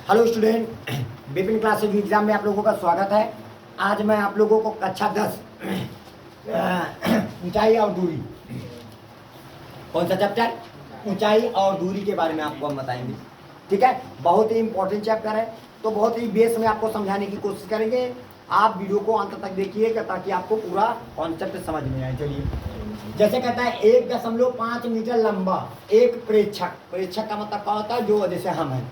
Hello student, Vipin classes exam में आप लोगों का स्वागत है। आज मैं आप लोगों को कक्षा 10 ऊंचाई और दूरी, कौन सा चैप्टर, ऊंचाई और दूरी के बारे में आपको हम बताएंगे। ठीक है, बहुत ही इंपॉर्टेंट चैप्टर है, तो बहुत ही बेस में आपको समझाने की कोशिश करेंगे। आप वीडियो को अंत तक देखिएगा ताकि आपको पूरा कॉन्सेप्ट समझ में आए। चलिए, जैसे कहता है 1.5 मीटर लंबा एक प्रेक्षक। प्रेक्षक का मतलब क्या होता है, जो जैसे हम हैं,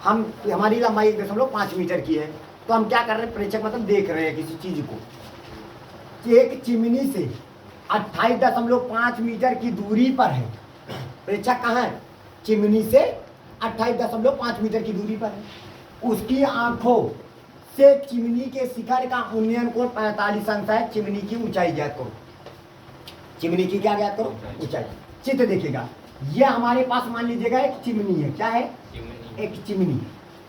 हमारी लंबाई 1.5 मीटर की है, तो हम क्या कर रहे हैं, प्रेक्षक मतलब देख रहे हैं किसी चीज को। एक चिमनी से 28.5 मीटर की दूरी पर है। प्रेक्षक कहाँ है, चिमनी से 28.5 मीटर की दूरी पर है। उसकी आंखों से चिमनी के शिखर का उन्नयन कोण 45 अंश है। चिमनी की ऊंचाई ज्ञात करो। चिमनी की क्या ज्ञात करो, ऊंचाई। चित्र देखिएगा, ये हमारे पास मान लीजिएगा एक चिमनी है। क्या है, एक चिमनी।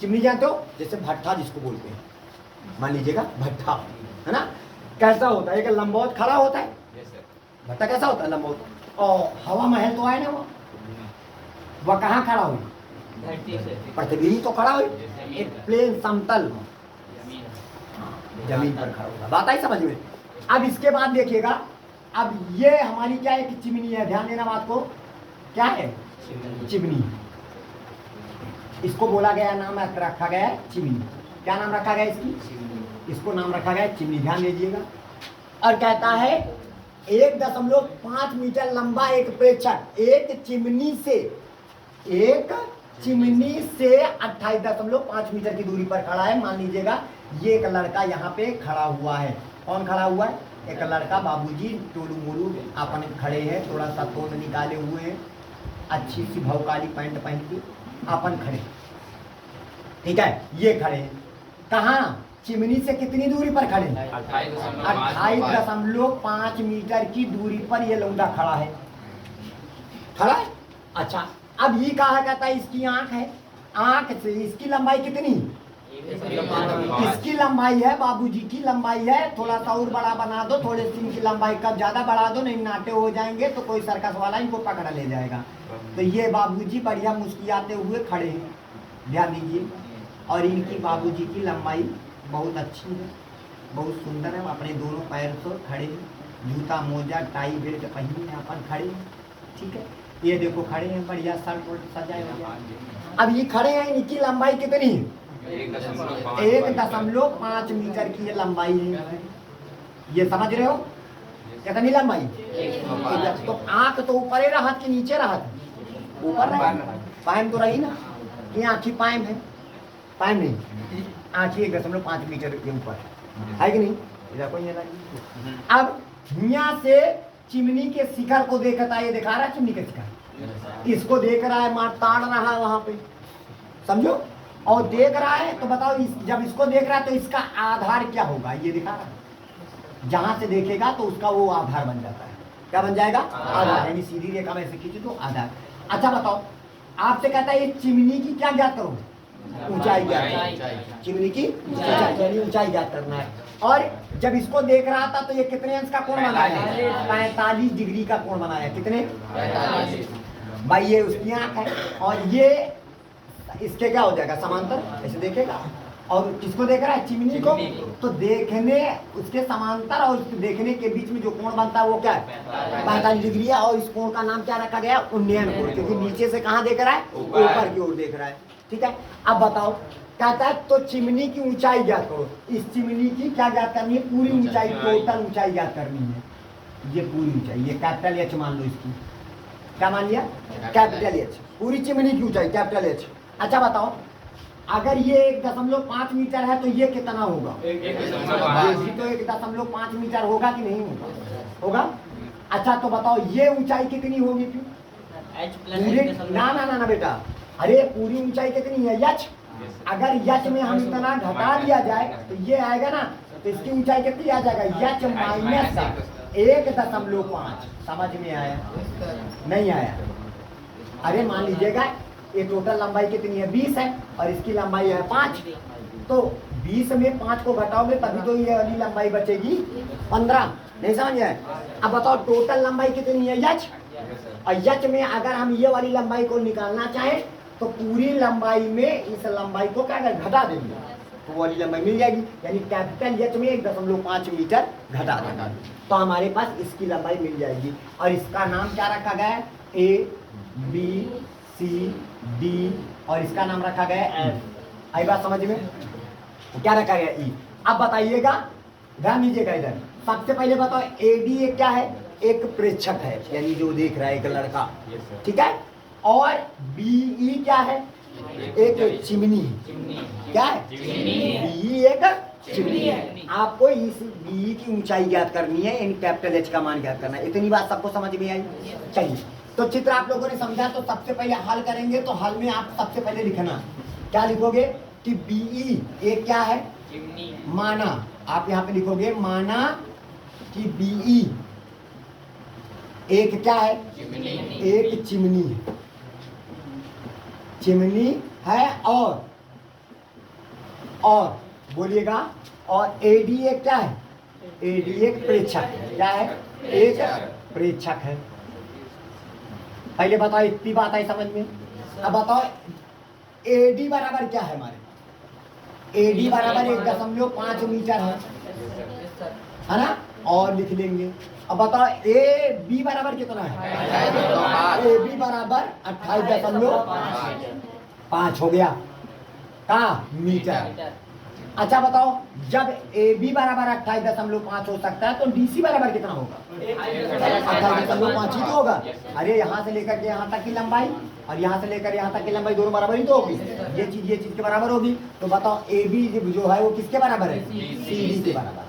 चिमनी जानते हो, जैसे भट्ठा जिसको बोलते हैं, मान लीजिएगा भट्ठा है ना। कैसा होता है, एक लंबवत खड़ा होता है। भट्ठा कैसा होता है, लंबवत। और हवा महल तो है ना, वह कहाँ खड़ा हुई, पृथ्वी तो खड़ा हुई, एक प्लेन समतल जमीन पर खड़ा होगा। बात आई समझ में। अब इसके बाद देखिएगा, अब ये हमारी क्या है, एक चिमनी है। ध्यान देना बात को, क्या है, चिमनी। इसको बोला गया, नाम रखा गया है चिमनी। क्या नाम रखा गया इसकी, इसको नाम रखा गया है चिमनी। ध्यान दीजिएगा। और कहता है 1.5 मीटर लंबा एक प्रेक्षक एक चिमनी से 28.5 मीटर की दूरी पर खड़ा है। मान लीजिएगा ये एक लड़का यहाँ पे खड़ा हुआ है। कौन खड़ा हुआ है, एक लड़का। बाबूजी टोलू मोलू अपन खड़े हैं, थोड़ा सा तोंद निकाले हुए हैं, अच्छी सी भौकाली पैंट पहन के अपन खड़े। ठीक है, ये खड़े हैं कहाँ, चिमनी से कितनी दूरी पर खड़े, 28.5 मीटर की दूरी पर ये लौंडा खड़ा है। खड़ा है। अच्छा, अब ये कहा कहता है इसकी आंख है। आंख से इसकी लंबाई कितनी, इसकी लंबाई है, बाबूजी की लंबाई है। थोड़ा सा और बड़ा बना दो, थोड़े से इनकी लंबाई कब ज्यादा बढ़ा दो, नहीं नाटे हो जाएंगे तो कोई सर्कस वाला इनको पकड़ ले जाएगा। तो ये बाबूजी बढ़िया मुस्कुराते हुए खड़े हैं। ध्यान दीजिए। और इनकी बाबूजी की लंबाई बहुत अच्छी है, बहुत सुंदर है। अपने दोनों पैर से खड़े हैं, जूता मोजा टाई बेल्ट पहने अपन खड़े हैं। ठीक है, ये देखो खड़े हैं, बढ़िया शर्ट वर्ट सजाए हुए। अब ये खड़े हैं, इनकी लंबाई कितनी, 1.5 मीटर की ये लंबाई है। ये समझ रहे हो, कितनी लंबाई। तो आंख तो ऊपर ही रहा कि नीचे रहा, ऊपर रहा। पायम तो रही ना, ये आंखी पायम है, पायम नहीं, आंखी 1.5 मीटर के ऊपर है कि नहीं। अब यहाँ से चिमनी के शिखर को देखता है, ये दिखा रहा है चिमनी के शिखर, इसको देख रहा है, मार ताड़ रहा है वहां पे, समझो। और देख रहा है तो बताओ, जब इसको देख रहा है तो इसका आधार क्या होगा, ये दिखा रहा है। जहां से देखेगा तो उसका वो आधार बन जाता है। क्या बन जाएगा, आधार। यानी सीधी रेखा में से खींचे तो आधार। अच्छा बताओ, आपसे कहता है ये चिमनी की क्या ज्ञात करो, ऊंचाई ज्ञात। चिमनी की ऊंचाई ज्ञात करना है। और जब इसको देख रहा था तो ये कितने अंश का कोण बनाया, 45 डिग्री का कोण बनाया। कितने, 45। भाई ये उसकी आंख है, और ये इसके क्या हो जाएगा, समांतर, ऐसे देखेगा। और किसको देख रहा है, चिमनी को। तो देखने उसके समांतर और देखने के बीच में जो कोण बनता है वो क्या है, 45 डिग्री है। और इस कोण का नाम क्या रखा गया, उन्नयन कोण, क्योंकि नीचे से कहाँ देख रहा है, ऊपर की ओर देख रहा है। ठीक है, अब बताओ, कहता है तो चिमनी की ऊंचाई ज्ञात करो। इस चिमनी की क्या ज्ञात करनी है, पूरी ऊंचाई, टोटल ऊंचाई ज्ञात करनी है। ये पूरी ऊंचाई, ये कैपिटल एच मान लो इसकी। क्या मान लिया, कैपिटल एच, पूरी चिमनी की ऊंचाई कैपिटल एच। अच्छा बताओ, अगर ये 1.5 मीटर है तो ये कितना होगा, ये भी तो 1.5 मीटर होगा कि नहीं होगा, होगा। अच्छा तो बताओ ये ऊंचाई कितनी होगी फिर, ना बेटा, अरे पूरी ऊंचाई कितनी है, यच। अगर यच में हम इतना घटा दिया जाए तो ये आएगा ना, तो इसकी ऊंचाई कितनी आ जाएगा, यच माइनस 1.5। समझ में आया, नहीं आया। अरे मान लीजिएगा ये टोटल लंबाई कितनी है, 20 है, और इसकी लंबाई है 5। तो 20 में 5 को घटाओगे तभी तो ये वाली लंबाई बचेगी 15। नहीं समझ आए। अब बताओ टोटल लंबाई कितनी है, यच। और यच में अगर हम ये वाली लंबाई को निकालना चाहें तो पूरी लंबाई में इस लंबाई को क्या करें, घटा देंगे, तो वो वाली लंबाई मिल जाएगी। यानी कैपिटल एच में 1.5 मीटर घटा देंगे तो हमारे पास इसकी लंबाई मिल जाएगी। और इसका नाम क्या रखा गया है, ए बी सी डी, और इसका नाम रखा गया है एफ। आई बात समझ में, क्या रखा गया ई। अब बताइएगा, ध्यान दीजिएगा इधर, सबसे पहले बताओ ए डी एक क्या है, एक प्रेक्षक है, यानी जो देख रहा है एक लड़का, ठीक है। और बीई क्या है, एक चिमनी, क्या है, बीई एक चिमनी है। आपको इस बीई की ऊंचाई ज्ञात करनी है, यानी कैपिटल एच का मान ज्ञात करना है। इतनी बात सबको समझ में आई। चलिए, तो चित्र आप लोगों ने समझा, तो सबसे पहले हल करेंगे। तो हल में आप सबसे पहले लिखना, क्या लिखोगे कि बीई एक क्या है, माना, आप यहाँ पे लिखोगे माना कि बीई एक क्या है, एक चिमनी है, चिमनी है। और बोलिएगा, और एडी एक क्या है, एडी एक प्रेक्षक है, क्या है, एक प्रेक्षक है। पहले बताओ, इतनी बात आई समझ में। अब बताओ एडी बराबर क्या है हमारे, एडी बराबर 1.5 मीटर है ना, और लिख लेंगे। अब बताओ ए बी बराबर कितना है, ए बी बराबर 28.5 हो गया का मीटर। अच्छा बताओ, जब ए बी बराबर 28.5 हो सकता है, तो डी सी बराबर कितना होगा, 28.5 ही तो होगा। अरे यहाँ से लेकर के यहाँ तक की लंबाई और यहाँ से लेकर यहाँ तक की लंबाई दोनों बराबर ही तो होगी, ये चीज के बराबर होगी। तो बताओ ए बी जो है वो किसके बराबर है, सी डी के बराबर।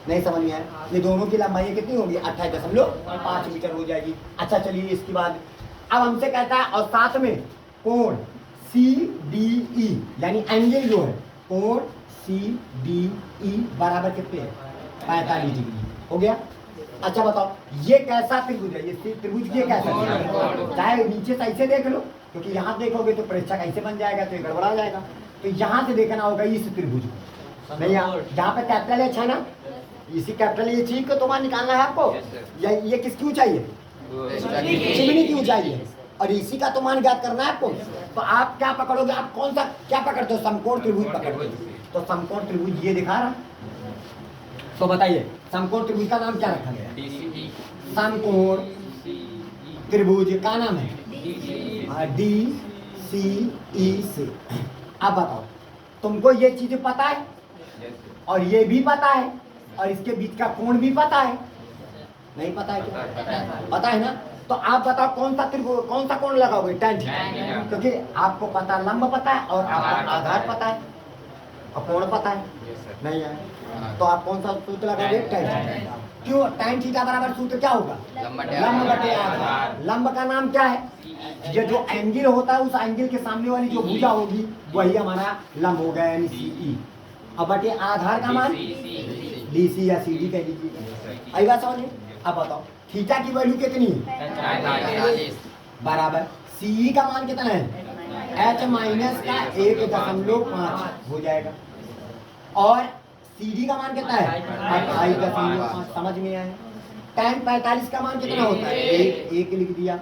नहीं समझ में आया, ये दोनों की लंबाई कितनी होगी, 28.5 मीटर हो जाएगी। अच्छा चलिए, इसके बाद अब हमसे कहता है, और साथ में कोण सी डी ई, यानी एंगल जो है कोण सी डी ई बराबर कितने है, 45 डिग्री हो गया। अच्छा बताओ, ये कैसा त्रिभुज है, ये त्रिभुज ये कैसा है, चाहे नीचे से ऐसे देख लो, क्योंकि यहाँ देखोगे तो प्रेक्षक ऐसे बन जाएगा, तो ये गड़बड़ा जाएगा। तो यहाँ से देखना होगा इस त्रिभुज को, नहीं जहाँ पे कैपिटल एच है ना, इसी कैपिटल ये चीज को तुम्हारा निकालना है आपको। ये किसकी ऊंचाई है, चिमनी की ऊंचाई है, और इसी का तो मान ज्ञात करना है आपको। तो आप क्या पकड़ोगे, आप कौन सा क्या पकड़ते हो, समकोण त्रिभुज पकड़ते हो। तो समकोण त्रिभुज ये दिखा रहा, तो बताइए समकोण त्रिभुज का नाम क्या रखा गया, समकोण त्रिभुज का नाम है डी सी ई से। अब बताओ, तुमको ये चीज पता है और ये भी पता है, और इसके बीच का कोण भी पता है, नहीं पता है क्या, पता है ना। तो आप बताओ कौन सा कोण लगाओगे, tan थीटा, क्योंकि आपको पता लंब पता है और आपको आधार पता है और कोण पता है, नहीं है। तो आप कौन सा सूत्र लगाओगे, tan थीटा। क्यों, tan थीटा बराबर सूत्र क्या होगा, लंब बटे आधार। लंब का नाम क्या है, ये जो एंगल होता है उस एंगल के सामने वाली जो भुजा होगी वही हमारा लंब हो गया, यानी सीई। अब बटे आधार का मान डीसी या सीडी कह दीजिए। आई बात समझ में। अब बताओ थीटा की वैल्यू कितनी है, बराबर सीई का मान कितना है, एच माइनस का 1.5 हो जाएगा, और सीडी का मान कितना है, 28.5। समझ में आया। tan 45 का मान कितना होता है, एक लिख दिया,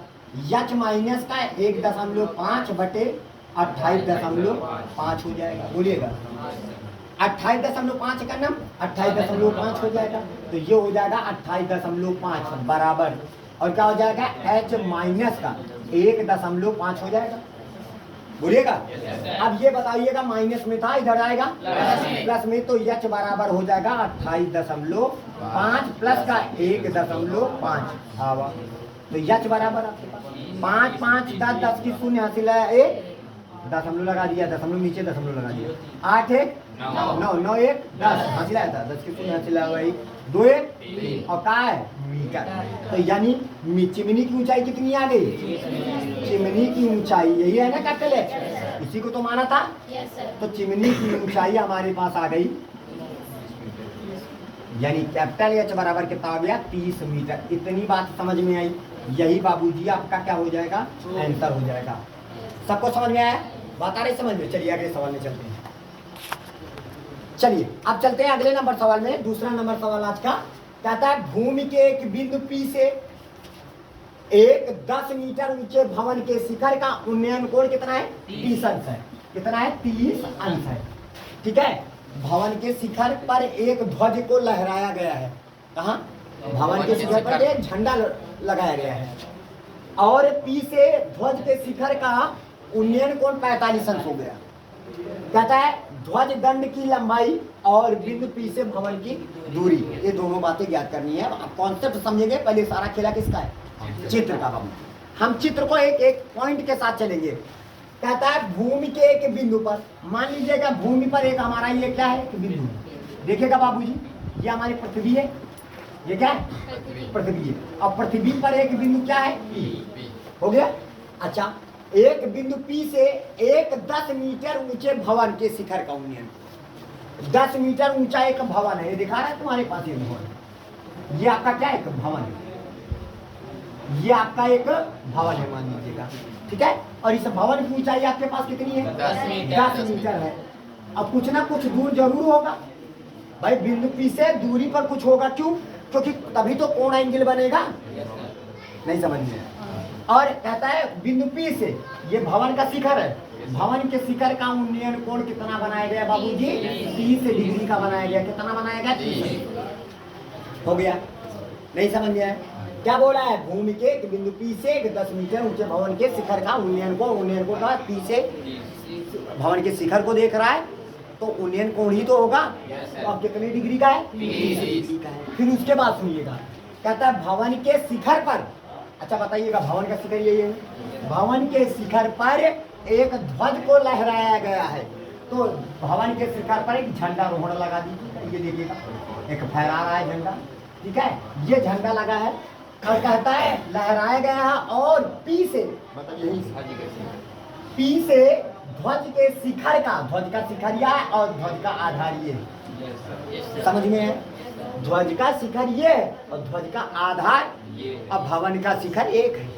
एच माइनस का 1.5 बटे 28.5 हो जाएगा। बोलिएगा 28.5 का नाम 28.5 हो जाएगा, तो ये हो जाएगा 28.5 बराबर, और क्या हो जाएगा, h माइनस का 1.5 हो जाएगा। बोलिएगा। अब ये बताइएगा, माइनस में था, इधर आएगा प्लस में, तो h बराबर हो जाएगा 28.5 प्लस का 1.5 आवा, तो h बराबर आपके पास 5 5 10 10 की शून्य हासिल है, 1 दशमलव लगा दिया, दशमलव नीचे दशमलव लगा दिया, 8 1 9 9 1 10 हासिल आया था, 10 की शून्य हासिल हुआ 2 1 और का है मीटर। तो यानी चिमनी की ऊंचाई कितनी आ गई, चिमनी की ऊंचाई यही है ना कैपिटल है, इसी को तो माना था। तो चिमनी की ऊंचाई हमारे पास आ गई, यानी कैपिटल एच बराबर कितना आ गया, 30 मीटर। इतनी बात समझ में आई, यही बाबूजी आपका क्या हो जाएगा, आंसर हो जाएगा। सबको समझ में आया, बात आ रही समझ में। चलिए अगले सवाल में चलते हैं। चलिए अब चलते हैं अगले नंबर सवाल में। दूसरा नंबर सवाल आज का कहता है, भूमि के एक बिंदु P से एक 10 मीटर ऊंचे भवन के शिखर का उन्नयन कोण कितना है? 30 अंश है। कितना है? 30 अंश है। ठीक है। भवन के शिखर पर एक ध्वज को लहराया गया है। कहाँ? भवन के शिखर पर एक झंडा लगाया गया है और पी से ध्वज के शिखर का उन्नयन कोण 45 अंश हो गया। कहता है ध्वज दंड की लंबाई और बिंदु पी से भवन की दूरी, ये दोनों बातें ज्ञात करनी है। अब कॉन्सेप्ट समझेंगे। पहले सारा खेला किसका है? चित्र का। हम चित्र को एक एक पॉइंट के साथ चलेंगे। कहता है भूमि के एक बिंदु पर, मान लीजिएगा भूमि पर एक हमारा ये क्या है? बिंदु। देखिएगा बाबूजी, ये हमारी पृथ्वी है। ये क्या है? पृथ्वी है। अब पृथ्वी पर एक बिंदु क्या है? पी। हो गया। अच्छा, एक बिंदु पी से एक 10 मीटर ऊंचे भवन के शिखर का उन्नयन। 10 मीटर ऊंचा एक भवन है। ये दिखा रहा है तुम्हारे पास ये भवन। ये आपका क्या है? एक भवन है। ये आपका एक भवन है मान लीजिएगा। ठीक है। और इस भवन की ऊंचाई आपके पास कितनी है? 10 मीटर है। अब कुछ ना कुछ दूर जरूर होगा भाई। बिंदु पी से दूरी पर कुछ होगा। क्यों? क्योंकि तभी तो कोण एंगल बनेगा। नहीं समझ में? और कहता है बिंदु पी से, ये भवन का शिखर है, भवन के शिखर का उन्नयन कोण कितना बनाया गया बाबूजी? 30 डिग्री का बनाया गया। कितना बनाया गया? 30। हो गया। नहीं समझ में आया? क्या बोला है? भूमि के बिंदु पी से 10 मीटर ऊंचे भवन के शिखर का उन्नयन को कहा पी से भवन के शिखर को देख रहा है तो उन्नयन कोण ही तो होगा। तो अब कितनी डिग्री का है? 30 डिग्री का है। फिर उसके बाद सुनिएगा, कहता है भवन के शिखर पर, अच्छा बताइएगा भवन का शिखर यही है। भवन के शिखर पर एक ध्वज को लहराया गया है। तो भवन के शिखर पर एक झंडा रोहण लगा दीजिए। ये देखिएगा एक फहरा रहा है झंडा। ठीक है। ये झंडा लगा है और कहता है लहराया गया है और पी से, बताइए पी से ध्वज के शिखर का, ध्वज का शिखर यह है और ध्वज का आधार ये है। समझ में है? ध्वज का शिखर ये है और ध्वज का आधार अब भवन का शिखर एक है।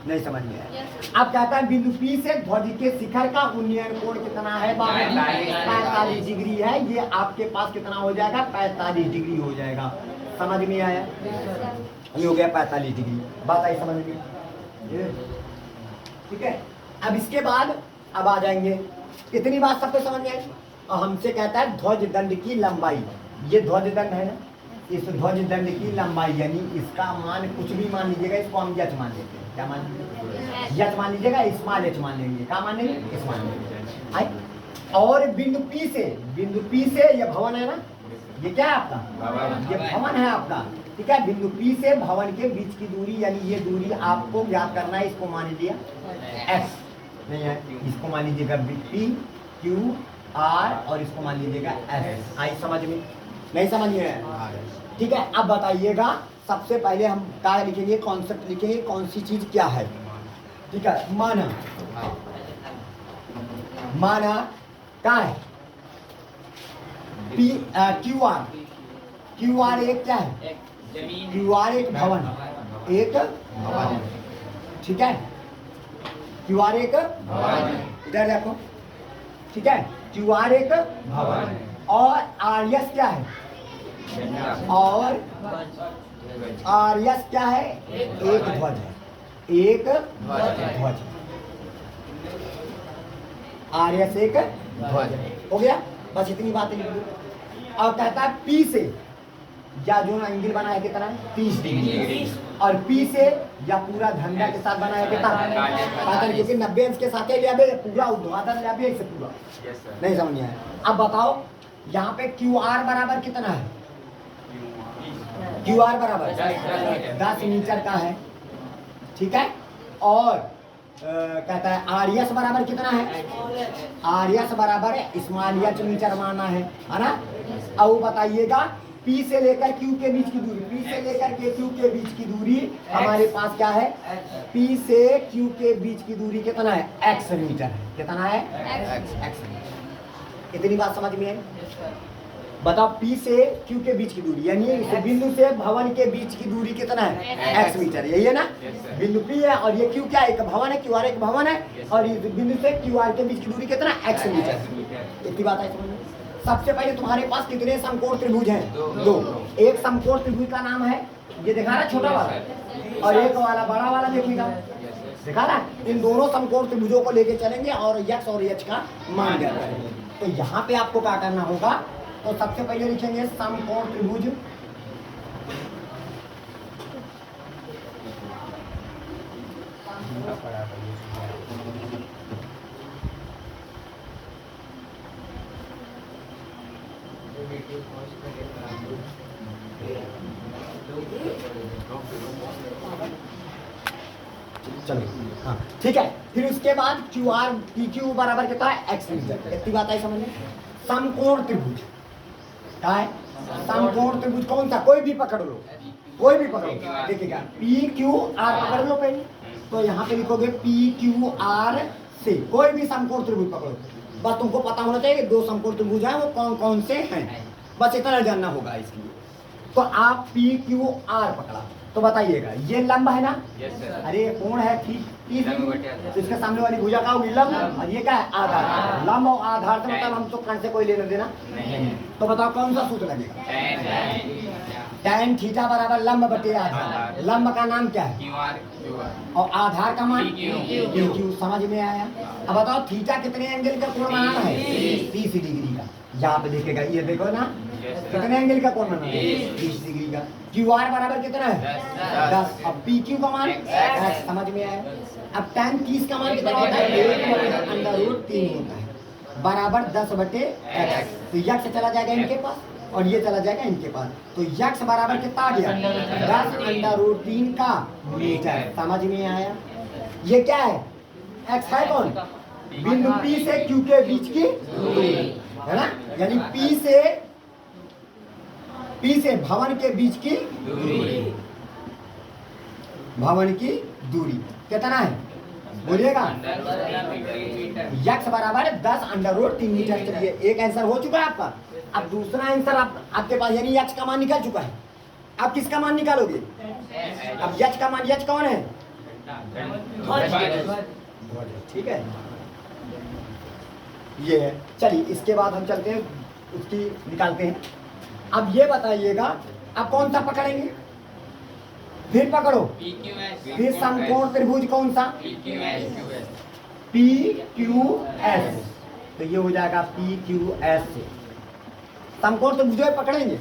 नहीं समझ में आया? अब कहता है बिंदु पी से ध्वज के शिखर का उन्नयन कोण कितना है? 45 डिग्री है। ये आपके पास कितना हो जाएगा? 45 डिग्री हो जाएगा। समझ में आया? ये हो गया 45 डिग्री। बात आई समझ में? ठीक है। अब इसके बाद अब आ जाएंगे। इतनी बात सबको समझ में आई? और हमसे कहता है ध्वज दंड की लंबाई। ये ध्वज दंड है ना, इस ध्वज दंड की लंबाई यानी इसका मान कुछ भी मान लीजिएगा। इसको हम यच मान लेते हैं। क्या मान लीजिएगा? यच मान लीजिएगा। स्मॉल एच मान लेंगे। क्या मान लेंगे? Small H. और बिंदु पी से ये भवन है ना, ये क्या है आपका? ये भवन है आपका। ठीक है। बिंदु पी से भवन के बीच की दूरी यानी ये दूरी आपको ज्ञात करना है। इसको मान लीजिए एस नहीं है, इसको मान लीजिएगा पी क्यू आर और इसको मान लीजिएगा एस। आई समझ में? नहीं समझ में? ठीक है। अब बताइएगा सबसे पहले हम क्या लिखेंगे? कॉन्सेप्ट लिखेंगे। कौन सी चीज क्या है? ठीक है। माना क्या है? पी क्यू आर एक क्या है? क्यू आर एक भवन, एक भवन। ठीक है। क्यू आर एक इधर देखो। ठीक है। क्यू आर एक भवन और आर एस क्या है? और आर एस क्या है? एक ध्वज है। एक ध्वज। आर एस एक ध्वज हो गया। बस इतनी बातें लिख दो। और कहता है पी से या जो एंगल बना है कितना है? 30 डिग्री। और पी से या पूरा झंडा के साथ बना है कितना? क्योंकि 90 अंश के साथ पूरा उद्घाटन से पूरा। नहीं समझ में आया? अब बताओ यहाँ पे क्यू आर बराबर कितना है? क्यू आर बराबर 10 मीटर का है। ठीक है। और कहता है आर एस बराबर कितना है? आर एस बराबर स्मॉल एच मीटर माना है ना। अब बताइएगा P से लेकर Q के बीच की दूरी, P से लेकर के Q के बीच की दूरी हमारे पास क्या है? P से Q के बीच की दूरी कितना है? x मीटर है। कितना है? x। इतनी बात समझ में आई? बताओ P से Q के बीच की दूरी यानी इस बिंदु से भवन के बीच की दूरी कितना है? x metre. यही है ना? बिंदु P है और ये Q क्या है? एक भवन है। QR एक भवन है और इस बिंदु से QR के बीच की दूरी कितना है? x metre. इतनी बात है समझ में? सबसे पहले तुम्हारे पास कितने समकोण त्रिभुज हैं? दो। एक समकोण त्रिभुज का नाम है ये दिखा रहा छोटा वाला और एक वाला बड़ा वाला देखिएगा, दिखा रहा। इन दोनों समकोण त्रिभुजों को लेके चलेंगे और यक्स और एच का मान ज्ञात करेंगे। तो यहाँ पे आपको क्या करना होगा, तो सबसे पहले लिखेंगे समकोण त्रिभुज चलो हाँ ठीक है। फिर उसके बाद क्यू आर पी क्यू बराबर कितना है एक्स मीटर, इतनी बात है समझ में। समकोण त्रिभुज क्या है, समकोण त्रिभुज कौन सा, कोई भी पकड़ लो, कोई भी पकड़ो, देखिएगा पी क्यू आर पकड़ लो पहले, तो यहाँ पे लिखोगे पी क्यू आर से कोई भी समकोण त्रिभुज पकड़ो। बस तुमको पता होना चाहिए दो समकोण त्रिभुज है वो कौन कौन से हैं, बस इतना जानना होगा इसलिए। तो आप पी क्यू आर पकड़ा, तो बताइएगा ये लंब है ना, अरे कोण है ठीक, तो इसके सामने वाली भुजा का होगी लंब और ये क्या है आधार। लंब और आधार से मतलब हम तो कण से कोई लेना देना नहीं। तो बताओ कौन सा सूत्र लगेगा, tan थीटा बराबर लंब बटे आधार। लंब का नाम क्या है और आधार का मान क्यू। समझ में आया। अब बताओ थीटा कितने एंगल का कोण बनाना है, 30 डिग्री का। यहाँ पे देखेगा ये देखो ना कितने एंगल का कोण बनाना है, 30 डिग्री का। क्यू आर बराबर कितना है 10। अब पी क्यू का मान x, समझ में आया। अब tan 30 का मान कितना होता है 1/√3 होता है बराबर 10 बटे x। तो यक्स चला जाएगा इनके पास और ये चला जाएगा इनके पास, तो यक्स बराबर कितना आ गया 10/√3 का मीटर। समझ में आया। ये क्या है x है कौन, बिंदु P से Q के बीच की दूरी है ना, यानी P से भवन के बीच की दूरी, भवन की दूरी कितना है बोलिएगा, यक्स बराबर 10/√3 मीटर। चलिए एक आंसर हो चुका है आपका। अब दूसरा आंसर आपके पास, यानी यक्स का मान निकल चुका है। आप किसका मान निकालोगे, अब यक्स का मान, यक्स कौन है, ठीक है ये है। चलिए इसके बाद हम चलते हैं उसकी निकालते हैं। अब ये बताइएगा अब कौन सा पकड़ेंगे, फिर पकड़ो, फिर समकोण त्रिभुज कौन सा पी क्यू एस, तो ये हो जाएगा पी क्यू एस। समकोण त्रिभुज पकड़ेंगे।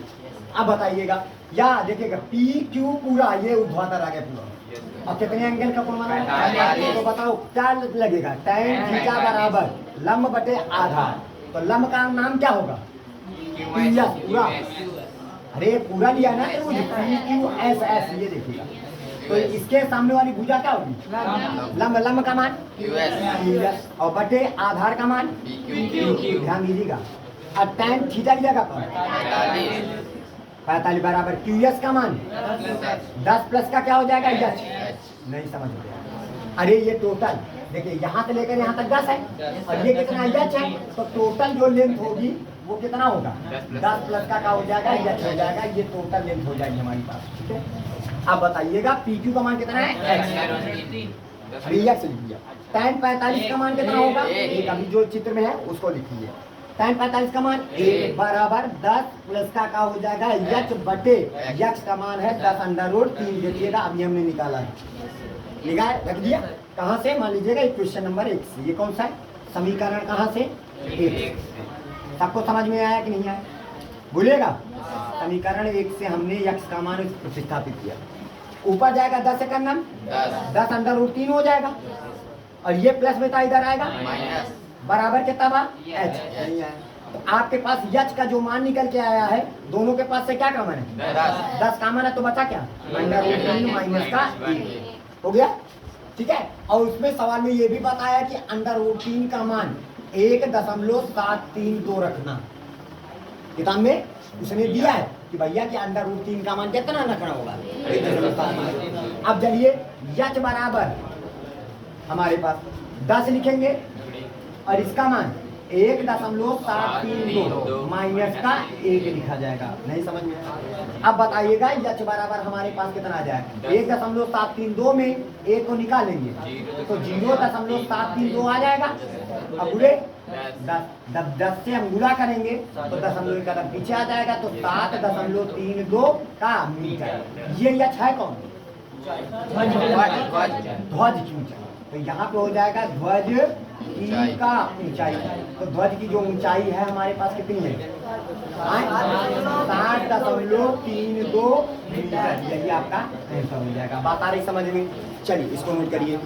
अब बताइएगा या देखिएगा पी क्यू पूरा ये ऊर्ध्वाधर आ गया पूरा, और कितने एंगल का कोण बना है, तो बताओ क्या लगेगा, tan थीटा बराबर लंब बटे आधार। तो लंब का नाम क्या होगा पूरा, अरे पूरा लिया ना त्रिभुज पी क्यू एस एस, ये देखिएगा। तो इसके सामने वाली भुजा क्या होगी लंब, लंब का मान QS और बटे आधार का मान PQ। ध्यान दीजिएगा। अब tan थीटा की जगह पर 45 बराबर QS का मान 10 प्लस का क्या हो जाएगा यच, नहीं समझ में आया। अरे ये टोटल देखिए यहाँ से लेकर यहाँ तक 10 है और ये कितना यच है, तो टोटल जो लेंथ होगी वो कितना होगा 10 प्लस का क्या हो जाएगा यच हो जाएगा, ये टोटल लेंथ हो जाएगी हमारे पास। ठीक है अब बताइएगा PQ का मान कितना है x, अभी यक्स लिख दिया। tan 45 का मान कितना होगा, एक अभी जो चित्र में है उसको लिखिए। tan 45 का मान 1 बराबर 10 प्लस का क्या हो जाएगा यच बटे यक्स का मान है 10/√3। देखिएगा अभी हमने निकाला है, निकाल रख दिया। कहाँ से, मान लीजिएगा क्वेश्चन नंबर 1 से। ये कौन सा है समीकरण, कहाँ से 1। सबको समझ में आया कि नहीं आया बोलिएगा। समीकरण 1 से हमने यक्स का मान प्रतिस्थापित किया, ऊपर जाएगा 10 से करना 10/√3 हो जाएगा और ये प्लस में था इधर आएगा बराबर कितना बा h। तो आपके पास यच का जो मान निकल के आया है, दोनों के पास से क्या कॉमन है 10 कॉमन है, तो बचा क्या √3 माइनस का 1 हो गया। ठीक है और उसमें सवाल में ये भी बताया कि √3 का मान 1.732 रखना। किताब में उसने दिया है कि भैया कि √3 का मान कितना रखना होगा 1.7। अब चलिए यच बराबर हमारे पास 10 लिखेंगे और इसका मान 1.732 माइनस का 1 लिखा जाएगा। नहीं समझ में आया? अब बताइएगा यच बराबर हमारे पास कितना आ जाएगा? 1.732 में 1 को निकालेंगे तो 0.732 आ जाएगा। अब बुरे 10 से हम गुणा करेंगे तो दशमलव का कदम पीछे आ जाएगा तो 7.32 का मीटर। ये यच है कौन? ध्वज की ऊंचाई। तो यहाँ पे हो जाएगा ध्वज की का ऊंचाई। तो ध्वज की जो ऊंचाई है हमारे पास कितनी है? 7.32 मीटर। यही आपका आंसर हो जाएगा। बात आ रही समझ में? चलिए इसको नोट करिए।